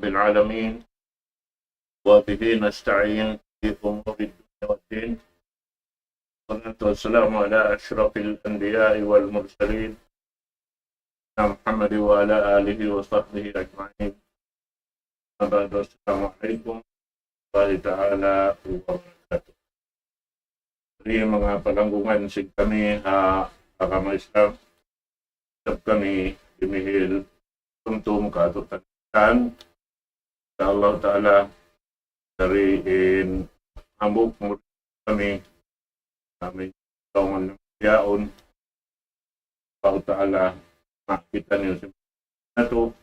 بالعالمين وبه نستعين في أمور الدنيا والدين. والصلاة والسلام على أشرف الأنبياء والمرسلين محمد وعلى آله وصحبه أجمعين. Assalamualaikum warahmatullahi ta'ala wabarakatuh. Dari mga palanggungan sig kami agama Islam, sab kami dimihil tuntum kaatutan sa Allah Ta'ala dari ambok kami ng yaon Allah Ta'ala makita niyo sa ito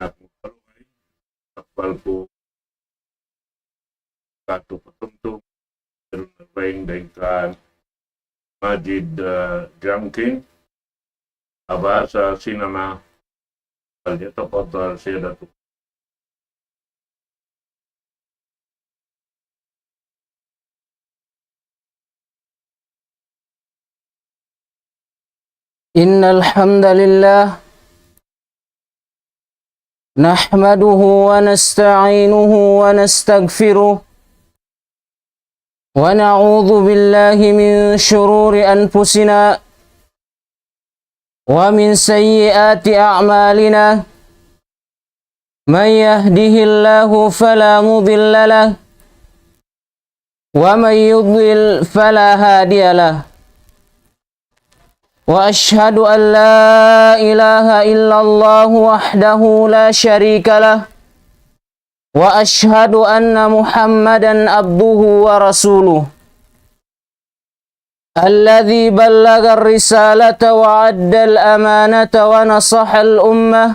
at kapal po kato patunto pero nagbayang dahil Majid Jamkin abasa sinama kalito po siya dato. Innal hamdalillah nahmaduhu wa nasta'inuhu wa nastaghfiruh wa na'udzu billahi min shururi anfusina wa min sayyiati a'malina. Man yahdihillahu fala mudilla lahu wa man yudlil fala hadiya lahu. وأشهد أن لا إله إلا الله وحده لا شريك له وأشهد أن محمدا عبده ورسوله الذي بلغ الرسالة وأدى الأمانة ونصح الأمة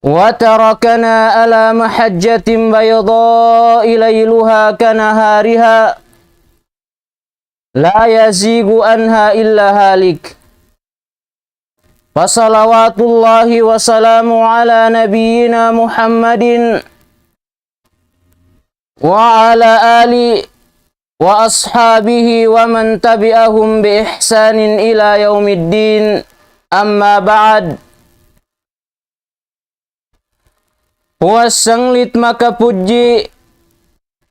وتركنا على محجة بيضاء ليلها كنهارها لا يزيغ عنها إلا هالك. فصلوات الله وسلامه على نبينا محمد وعلى آله وأصحابه ومن تبعهم بإحسان إلى يوم الدين. أما بعد. Huwasanglit makapuji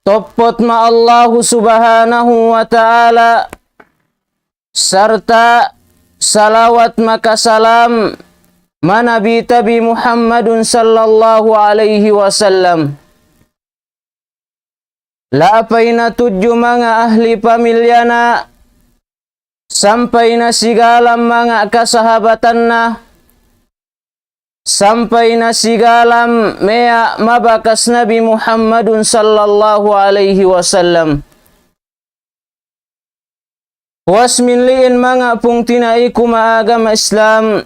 topot ma Allah subhanahu wa ta'ala serta salawat maka salam manabi tabi Muhammadun sallallahu alaihi wasallam. Lapay na tudyo mga ahli pamilyana sampai na sigalam mga kasahabatan na sampai na sigalam mea mabakas Nabi Muhammadun sallallahu alaihi wasallam. Wasminliin mga pung tinaiku maagama Islam.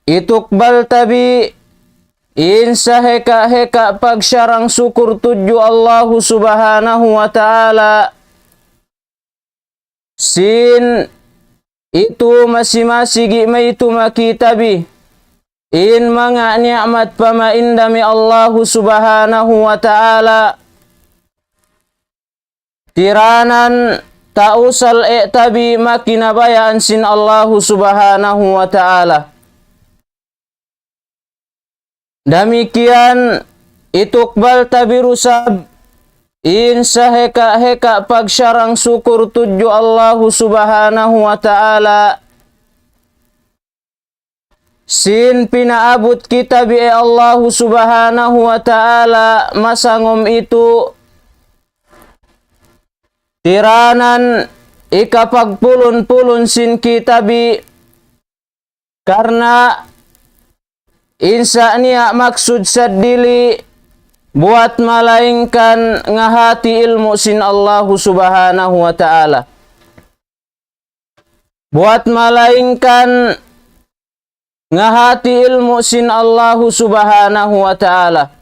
Itukbal tabi insa heka pagsyarang syukur tudyo Allah subhanahu wa ta'ala. Sin itu masih-masih may itu makitabi in mga ni'mat pamaindami Allah subhanahu wa ta'ala tiranan tausal tabi makinabayaan sin Allah subhanahu wa ta'ala. Demikian itukbal tabi rusab insa heka pagsyarang syukur tudyo Allah subhanahu wa ta'ala. Sin pinaabot kita bi Allah subhanahu wa ta'ala masangom itu tiranan ikapagpulun-pulun sin kita bi karena insa niya maksud sadili buat malaingkan ngahati ilmu sin Allah subhanahu wa ta'ala. Buat malaingkan ngahati ilmu sin Allah subhanahu wa ta'ala.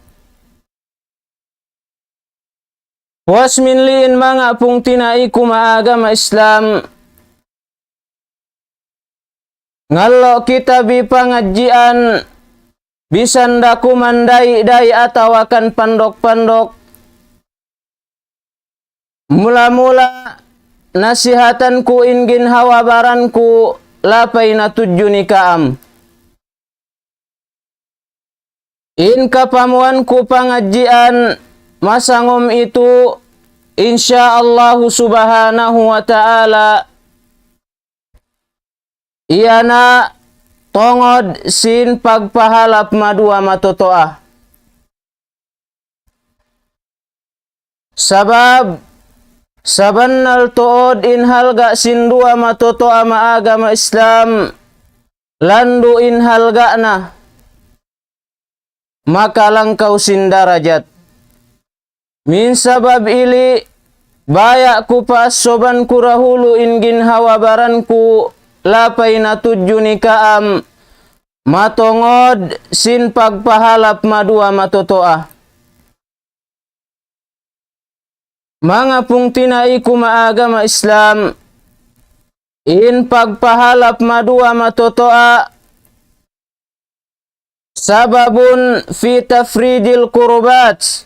Wasminliin mga pung tinaiku maagama Islam. Ngalo kita bi pangajian bisanda kumandai-dai atawakan pandok-pandok. Mula-mula nasihatanku ingin hawabaranku lapay na tudyo ni kaam. In kapamuan ku pangajian masangom itu insyaallah subhanahu wa ta'ala iyana tongod sin pagpahalap madua matotoa. Sabab sabannal tood in halga sin dua matotoa maagama Islam landu in halga na maka langkau sin darajat. Min sabab ili bayak ku pas soban kurahulu ingin hawabaranku lapay na tudyo ni kaam matongod sin pagpahalap madua matotoa. Mga pung tinai ku maagama Islam in pagpahalap madua matotoa sababun fi tafridil kurbat.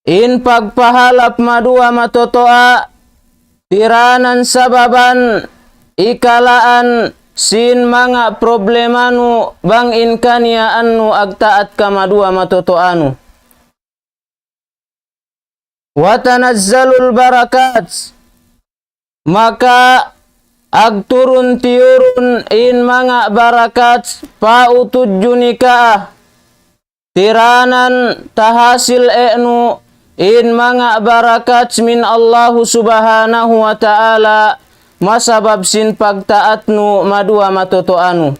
In pagpahalap madua matotoa tiranan sababan ikalaan sin mga problemanu bang in kanya anu agtaat ka madua matotoanu. Watanazzalul barakat maka agturun tiurun in mga barakat pautudju nikah tiranan tahasil e'nu in mga barakat min Allah subhanahu wa ta'ala masabab sin pagtaatnu madua matotoanu.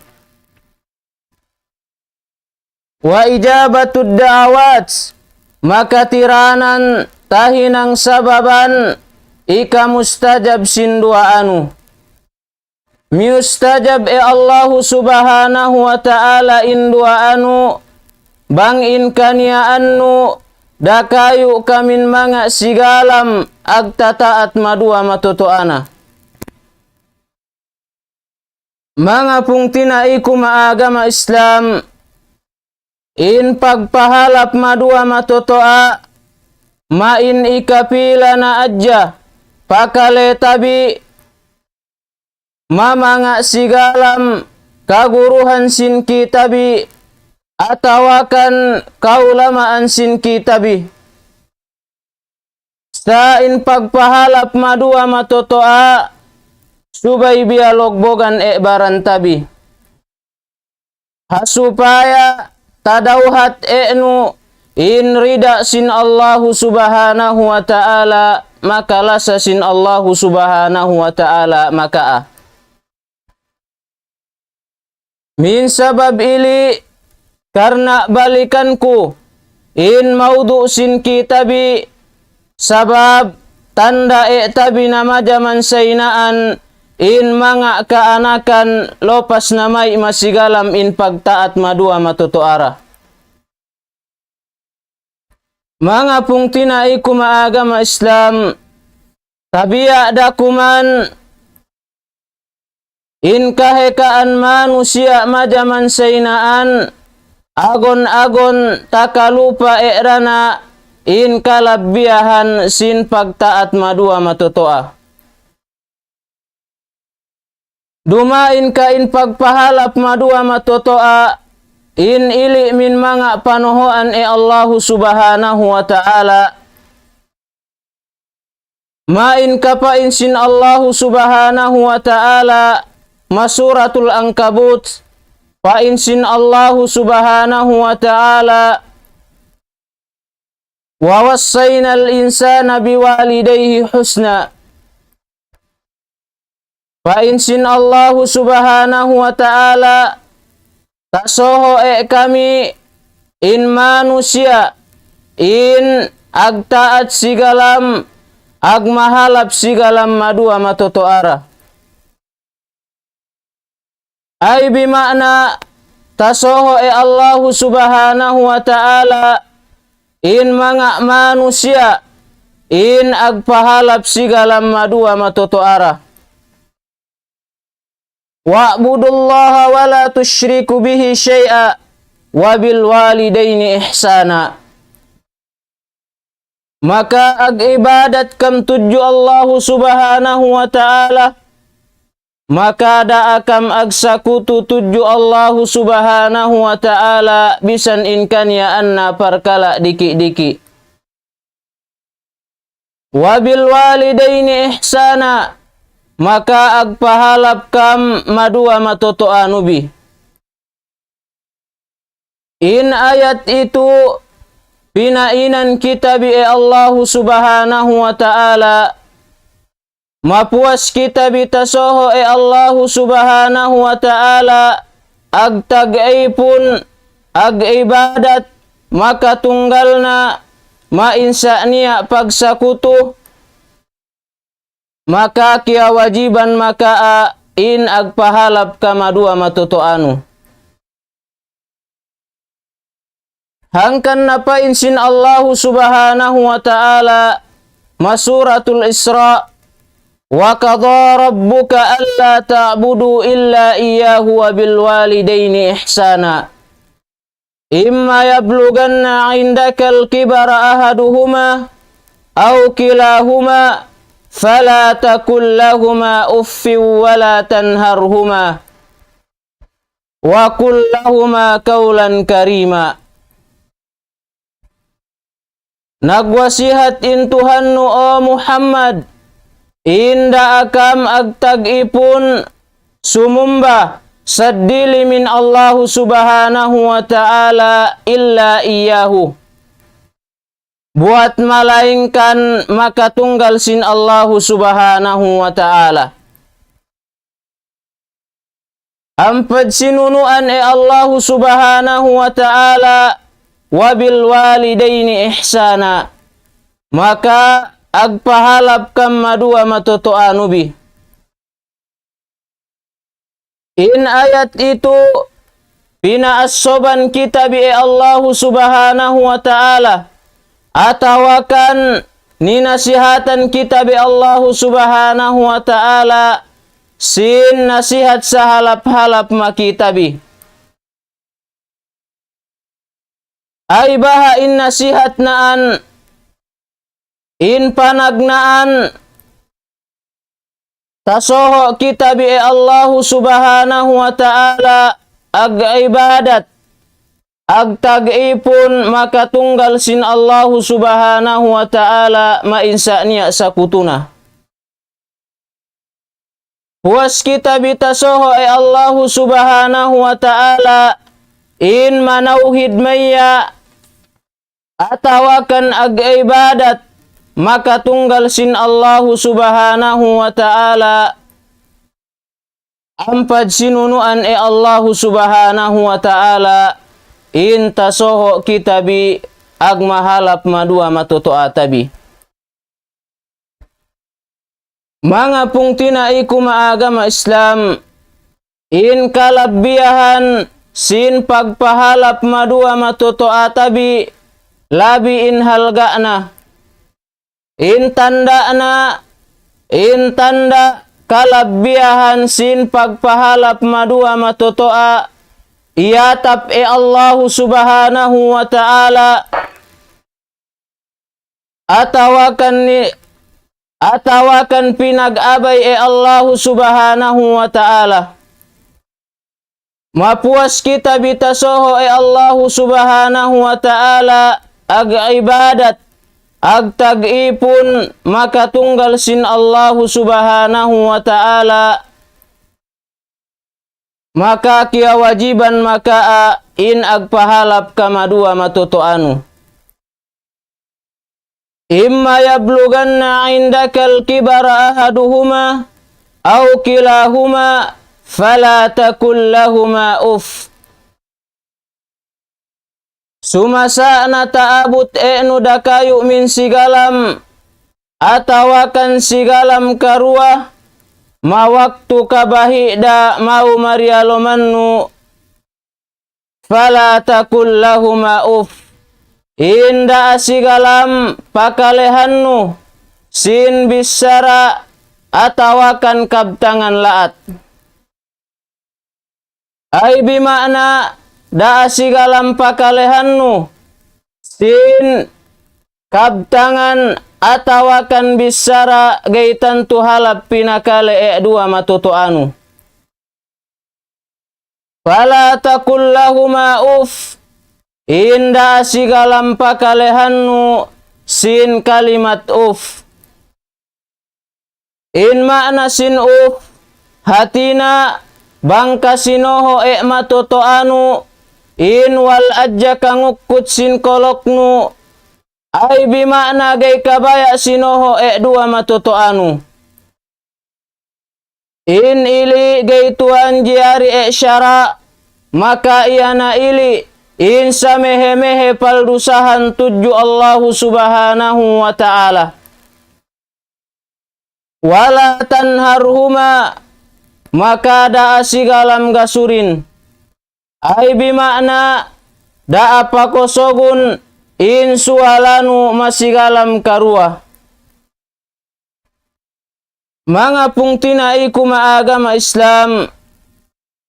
Wa ijabatud da'awat maka tiranan tahinang sababan ika mustajab sin duaanu. Mustajab Allah subhanahu wa ta'ala in duaanu bang in kania anu dakayu kamin mga sigalam agtataat madua matotoana. Mga pung tinai ku maagama Islam in pagpahalap madua matotoa main ikapila na adja pakale tabi mamanga sigalam kaguruhan sin kitabi atawakan kaulamaan sin kitabi. Sa in pagpahalap madua matotoa subay bialogbogan barantabi. Hasupaya tadauhat nu in rida sin Allahu subhanahu wa ta'ala maka lasa sin Allahu subhanahu wa ta'ala maka min sabab ili karena balikanku in maudu sin kitabi sabab tanda tabi nama zaman sainaan in mga kaanakan lopas namay masigalam in pagtaat madua matotoara. Mga pung tinai ku maagama Islam tabiya dakuman in kahekaan manusia majaman sainaan agon-agon takalupa erana in kalabiahan sin pagtaat madua matotoa. Dumain ka in pagpahalap madua matotoa in ili min mga panohoan Allah subhanahu wa ta'ala. Main kapain sin Allah subhanahu wa ta'ala masuratul Ankabut pain sin Allah subhanahu wa ta'ala wa wassaynal insana biwalidayhi husna. Pain sin Allah subhanahu wa ta'ala tasoho kami in manusia in agtaat sigalam agmahalap sigalam madua matotoara. Ay bimakna tasoho Allah subhanahu wa ta'ala in mga manusia in agpahalap sigalam madua matotoara. Wa'budullaha wa la tusyriku bihi syai'a wa bil walidaini ihsana. Maka ag ibadat kam tuju Allah subhanahu wa ta'ala maka da akam agsakutu tuju Allah subhanahu wa ta'ala bisan inkan ya anna perkala diki-diki. Wabil walidaini ihsana, maka agpahalap kam madua matoto anubi. In ayat itu pinainan kita bi Allah subhanahu wa ta'ala, mapuas kita bitasoho Allah subhanahu wa ta'ala, agtagay pun ag ibadat, maka tunggalna mainsa niya pagsakuto, maka kia wajiban maka in agpahalap kamadua matotoanu. Hangkan napa insin Allah subhanahu wa ta'ala masuratul Isra, wa qadha rabbuka alla ta'budu illa iyyahu wa bil walidaini ihsana. Imma yablughanna 'indaka al-kibara ahaduhuma aw kilahuma fala takul lahuma uffin wa la tanharhuma wa qul lahuma qawlan karima. Nagwasihat in Tuhannu o Muhammad, inda akam agtag-ipun sumumba saddili min Allah subhanahu wa ta'ala illa iyahu. Buat malaingkan maka tunggal sin Allah subhanahu wa ta'ala. Ampad sinunuan Allah subhanahu wa ta'ala wabil walidaini ihsana, maka agpahalap kam madua matoto anubi. In ayat itu pinaasoban kita bi Allah subhanahu wa ta'ala, atawakan ninasihatan kita bi Allah subhanahu wa ta'ala sin nasihat sahalap-halap makita bi. Ay baha in nasihat naan in panagnaan tasoho kita bi Allah subhanahu wa ta'ala ag ibadat, ag tag-ipun maka tunggal sin Allah subhanahu wa ta'ala mainsa niya sakutuna. Huwas kita bitasoho Allah subhanahu wa ta'ala in manauhid maya atawakan ag ibadat, maka tunggal sin Allah subhanahu wa ta'ala ampad sinunuan Allah subhanahu wa ta'ala in tasoho kitabi ag mahalap madua matoto atabi. Mga pungtina iku maagama Islam, in kalabiyahan sin pagpahalap madua matoto atabi labi in halgana. In tanda kalabiyahan sin pagpahalap madua matotoa iyatap Allah subhanahu wa ta'ala atawakan pinag-abay Allah subhanahu wa ta'ala. Mapuas kita bitasoho Allah subhanahu wa ta'ala ag ibadat, ag tag-ipun maka tunggal sin Allah subhanahu wa ta'ala, maka kia wajiban maka in agpahalap kamadua matotoanu. Imma yablughanna 'indaka al-kibara ahaduhuma aw kilahuma fala takul lahuma uff. Sumasa na taabut enu dakayu min sigalam atawakan sigalam karua mawaktu kabahi da mau marialomannu fala takul lahuma uff. Inda sigalam pakalehannu sin bisara atawakan kabtangan laat. Ay bimakna da sigalam pakalehannu sin kabtangan atawakan bisara gaitan tu halap pinakale dua matoto anu. Fala takul lahuma uf, inda sigalam pakalehannu sin kalimat uf. In makna sin uf, hatina bangka sinoho matoto anu, in wal adja kangukut sin koloknu, ay bimakna gay kabaya sinoho dua matoto anu. In ili gay tuan jiari syara, maka iana ili in samehe-mehe paldusahan tuju Allahu subhanahu wa ta'ala. Wala tanharhuma, maka da'a sigalam gasurin. Ay bimakna da'a pakosogun in sualanu masigalam karua. Mga pungtina iku maagama Islam,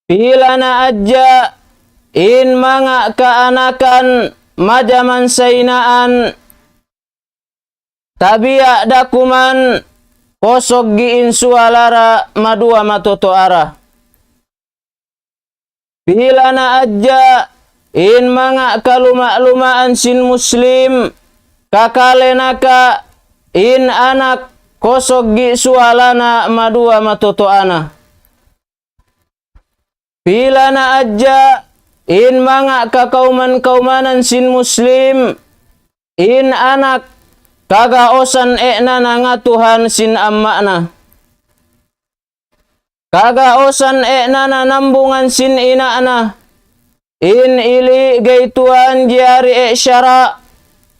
pila na adja in mga kaanakan majaman sainaan, tabiya dakuman kosog giin sualara madua matoto ara. Pila na adja in mga kaluma-lumaan sin muslim, kakalenaka in anak kosog gi sualana madua matoto ana. Pila na adja in mga kakauman-kaumanan sin muslim, in anak kagaosan na nangatuhan sin ammakna. Kagaosan na nanambungan sin inaana, in ili gaituan jiari syara,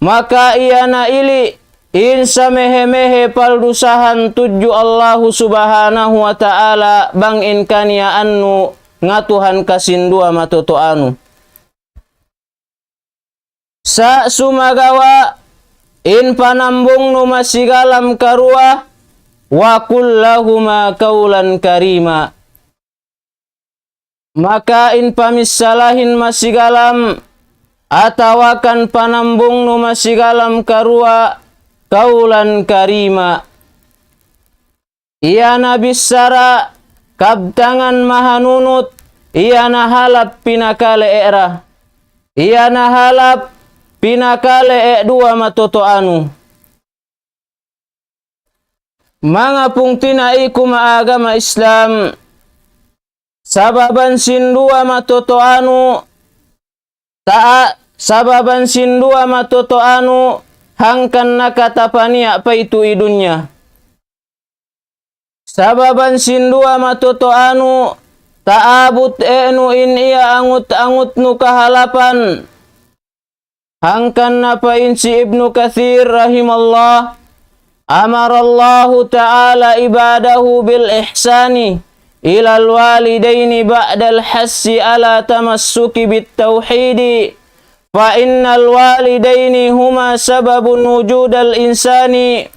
maka iana ili in samehe-mehe paldusahan tuju Allahu subhanahu wa ta'ala bang in kania anu ngatuhan kasindua matoto anu. Sa sumagawa in panambung nu masigalam karua, wa kullahuma kaulan karima, maka in pamisalahin masigalam atawakan panambung nu masigalam karua kaulan karima. Iyana bisara kabtangan mahanunut, iyana halap pinakale era, iyana halap pinakale dua matoto anu. Mga pungtina iku maagama Islam, sababan sindua matoto anu, sababan sindua matoto anu hangkan nakatapania pa itu idunya. Sababan sindua matoto anu taabut enu in iya angut-angut nu kahalapan. Hangkan napa insi Ibnu Katsir rahimallah, amarallahu ta'ala ibadahu bil ihsani ilal walidaini ba'dal hassi ala tamassuki bit tauhidi. Fa innal walidaini huma sababun wujudal insani,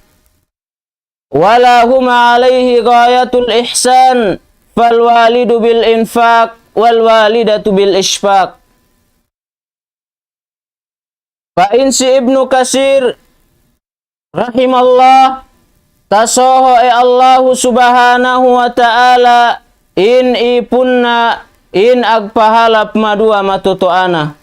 wala huma alaihi ghayatul ihsan, fal walidu bil infaq wal walidatu bil ishfaq. Fa insi Ibnu Katsir rahimallah tasoho Allahu subhanahu wa ta'ala in ipunna in agpahalap madua matoto ana.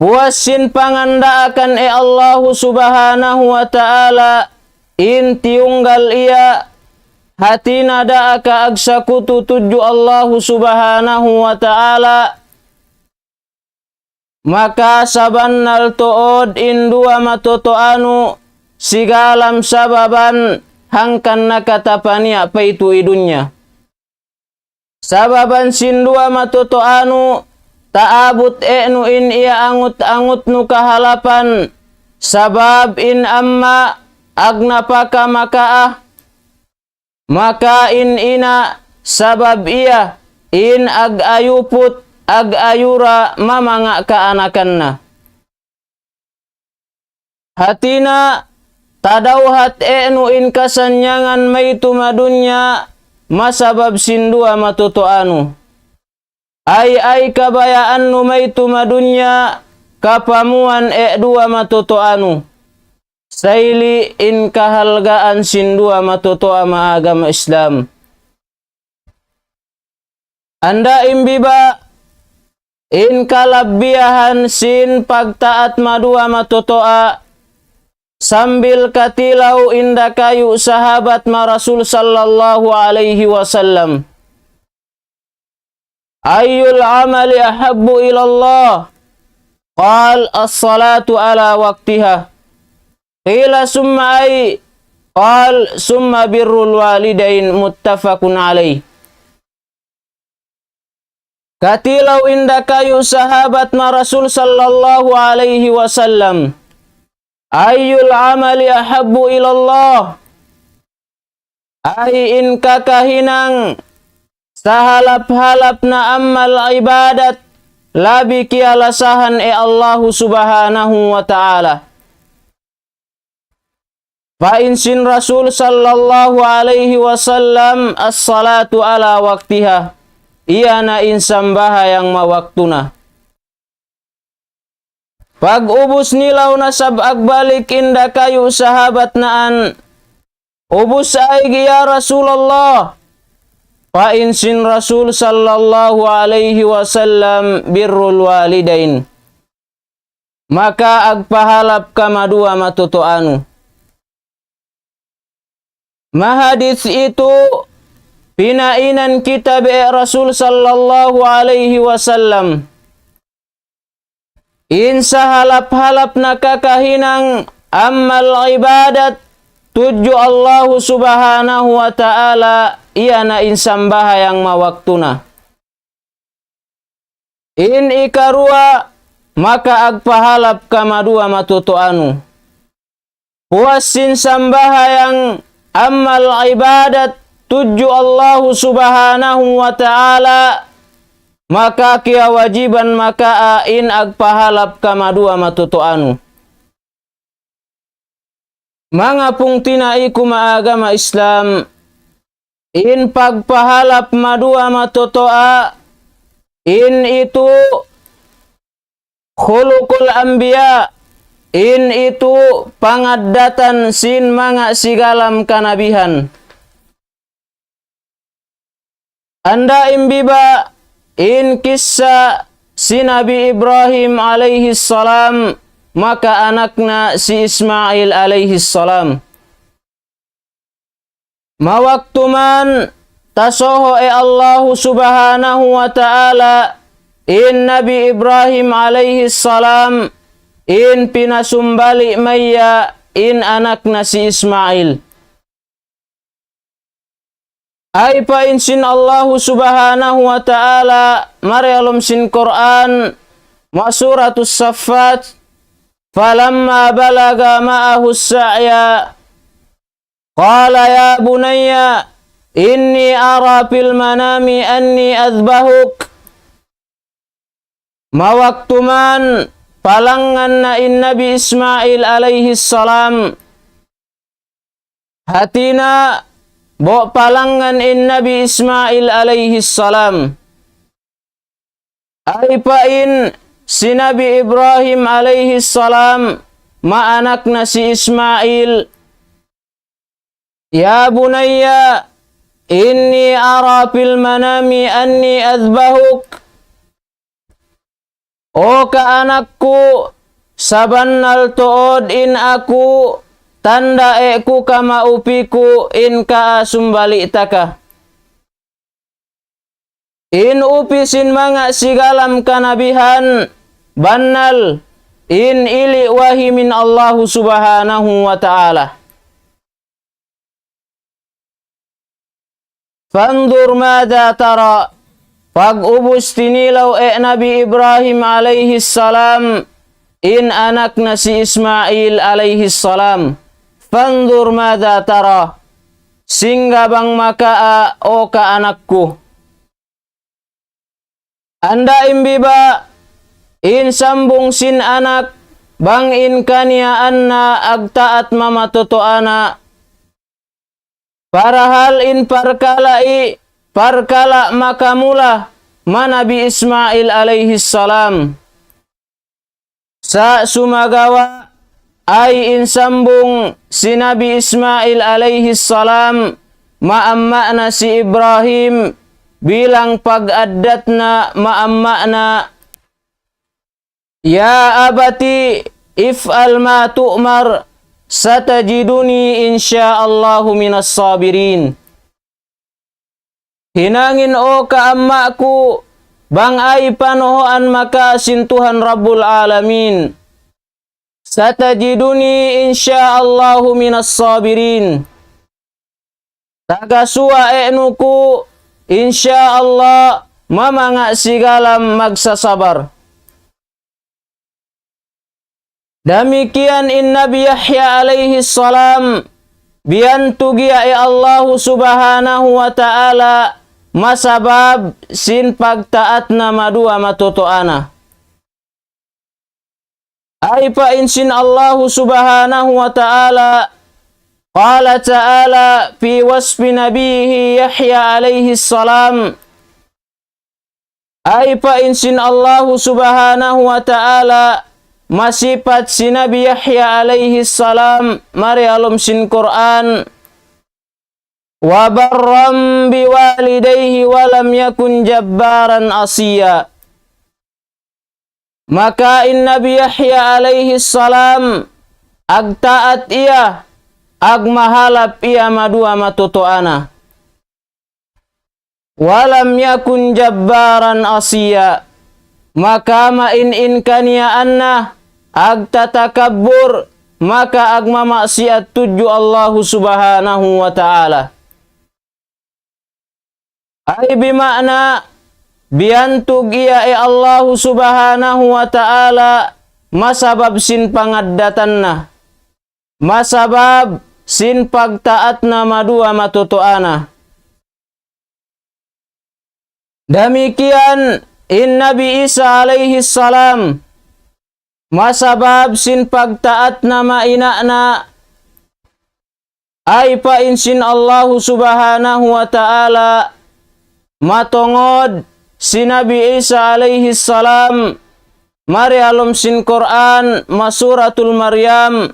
Puasin pangandaakan Allahu subhanahu wa ta'ala in tiunggal iya hatina daaka agsakutu tuju Allahu subhanahu wa ta'ala, maka sabannal tood in dua matoto anu sigalam sababan hangkan nakatapania pa itu idunya. Sababan sin dua matoto anu taabut nu in iya angut-angut nu kahalapan, sabab in amma agnapaka makaah, maka in ina sabab iya in agayuput agayura mamanga kaanakanna. Hatina tadauhat nu in kasanyangan maitu madunya masabab sindua matoto anu. Ay kabayaan nu maitu madunya kapamuan dua matotoanu. Saili in kahalgaan sin dua matotoa maagama Islam. Anda imbiba in kalabiahan sin pagtaat madua matotoa sambil katilau inda kayu sahabat Rasul sallallahu alaihi wasallam. Ayyul amali ahabbu ilallah? Qal as-salatu ala waqtiha. Qila summa ay? Qal summa birrul walidain, muttafaqun alaih. Katilau inda kayu sahabat Rasul sallallahu alaihi wasallam. Ayyul amali ahabbu ilallah? Ay in kakahinang sahalap-halap na amal ibadat labi kialasahan Allah subhanahu wa ta'ala. Fa'in sin Rasul sallallahu alaihi wasallam as-salatu ala waktiha. Iya na insambaha yang mawaktuna. Pag ubus nilaw na sabag balik inda kayu sahabat naan. Ubus ay ya Rasulullah. Fa'in sin Rasul sallallahu alaihi wasallam birrul walidain. Maka agpahalap ka madua matutuanu. Mahadis itu pinainan kita be Rasul sallallahu alaihi wasallam. Insa halap-halap na kakahinang amal ibadat tuju Allah subhanahu wa ta'ala iya na insambaha yang mawaktuna. In ikarua maka agpahalap ka madua matutuanu. Puasin sambaha yang amal ibadat tuju Allah subhanahu wa ta'ala maka kia wajiban maka in agpahalap ka madua matutuanu. Mga pung tinaiku maagama Islam, in pagpahalap madua matotoa, in itu khulukul anbiya, in itu pangadatan sin mga sigalam kanabihan. Anda imbiba in kisah si Nabi Ibrahim alaihi salam, maka anakna si Ismail alaihi salam. Mawaktuman tasoho Allah subhanahu wa ta'ala in Nabi Ibrahim alaihi salam in pinasumbali maya in anakna si Ismail. Ay pa insin Allah subhanahu wa ta'ala marialum sin Quran ma suratus Saffat. Falamma balaga ma'ahu as-sa'ya qala ya bunayya inni ara fil manami anni adbahuk. Mawaktuman palangan na in Nabi Ismail alaihi salam hatina bo palangan in Nabi Ismail alaihi salam ay pain si Nabi Ibrahim alaihi salam maanak na si Ismail. Ya bunayya inni ara fil manami anni adbahuk. O kaanakku sabannal tuod in aku tanda ku kama upiku in ka sumbali taka. In upisin mga sigalam kanabihan bannal in ili wahi min Allah subhanahu wa ta'ala. Fandur mada tara. Pag ubus tinilaw Nabi Ibrahim alaihi salam in anak na si Ismail alaihi salam. Fandur mada tara. Singga bang makaa o kaanakku. Anda imbiba in sambung sin anak bang in kania anna agtaat mama totoana parahal in parkala makamula manabi Ismail alaihi salam sa sumagawa ay insambung si Nabi Ismail alaihi salam maamma na si Ibrahim bilang pag-addat na maamma na, ya abati if'al ma tu'mar satajiduni insyaallahu minas sabirin. Hinangin o kaamma ko, bang ay panohoan maka sintuhan Rabbul Alamin. Satajiduni insyaallahu minas sabirin. Tagasua enu ko, insyaallah mamanga sigalam magsasabar. Demikian in Nabi Yahya alaihi salam biantugi ay Allah subhanahu wa ta'ala masabab sin pagtaat na madua matotoana. Ay pa insin Allah subhanahu wa ta'ala qala ta'ala fi wasfi nabihi Yahya alaihi salam. Ay pa insin Allah subhanahu wa ta'ala masipat si Nabi Yahya alaihi salam mari alum sin Quran. Wa barram biwalidayhi wa lam yakun jabbaran asiya. Maka in Nabi Yahya alaihi salam agtaat ia, agmahalap ia madua matotoana. Wa lam yakun jabbaran asiya. Maka main kania anna agtatakabbur, maka agmamaksiat tuju Allah subhanahu wa ta'ala. Ay bimakna biantug iya Allah subhanahu wa ta'ala masabab sin pangaddatan na, masabab sin pagtaat na madua matotoana. Demikian in Nabi Isa alaihi salam masabab sin pagtaat na maina na ay pa insin Allah subhanahu wa ta'ala matongod si Nabi Isa alaihi salam mari alum sin Quran masuratul Maryam.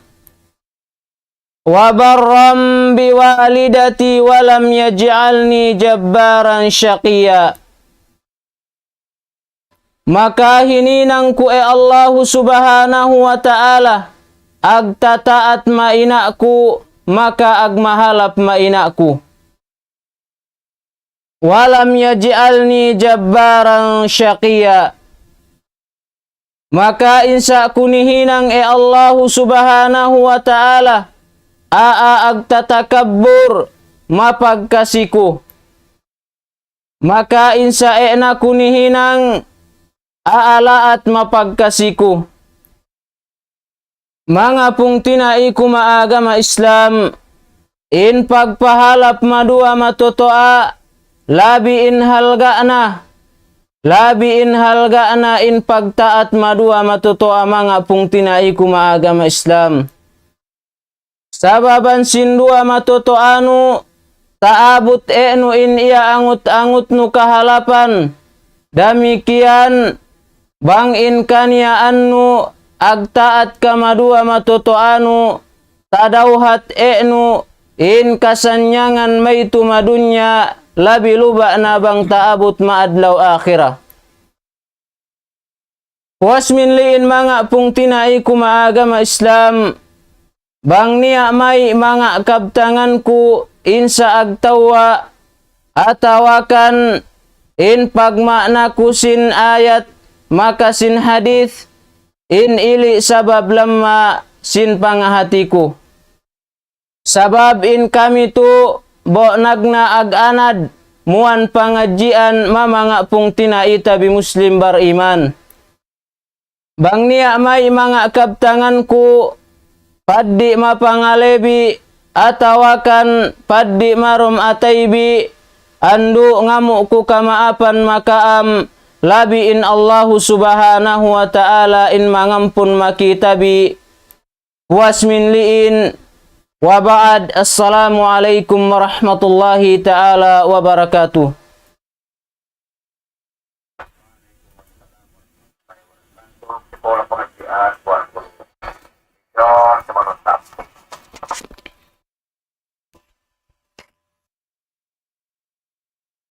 Wa barram biwalidati wa lam yaj'alni jabbaran syaqiyya. Maka hininang ku Allah subhanahu wa ta'ala agtataat mainaku, maka agmahalap mainaku. Walam yaj'alni jabbaran syaqiyya. Maka insa kunihinang Allah subhanahu wa ta'ala agtatakabbur mapagkasiku. Maka insa na kunihinang aalaat mapagkasiku. Mga pung tinaiku maagama Islam, in pagpahalap madua matotoa, labi in halga na in pagtaat madua matotoa mga pung tinaiku maagama Islam. Sababan sindua matotoanu, taabot enu in iya angut-angut nu kahalapan. Demikian bang in kania anu agtaat kamadua matotoanu tadauhat enu in kasanyangan maitu madunya labi luba na bang taabut maadlaw akhirah. Wasmin liin mga pung tinaiku maagama Islam, bang niya may mga kabtanganku insa agtawa atawakan in pagmakna kusin ayat maka sin hadith in ili sabab lamma sin pangahatiku. Sabab in kami tu bo nagna ag-anad muan pangajian mamanga pung tinaita bi muslim bariman. Bang niya may mga kabtanganku paddi mapangalebi atawakan paddi marum ataybi andu ngamuk ku kamaapan makaam labi in Allah subhanahu wa ta'ala in mangampun makitabi. Wasmin liin wa ba'd. Assalamualaikum warahmatullahi ta'ala wabarakatuh. Bola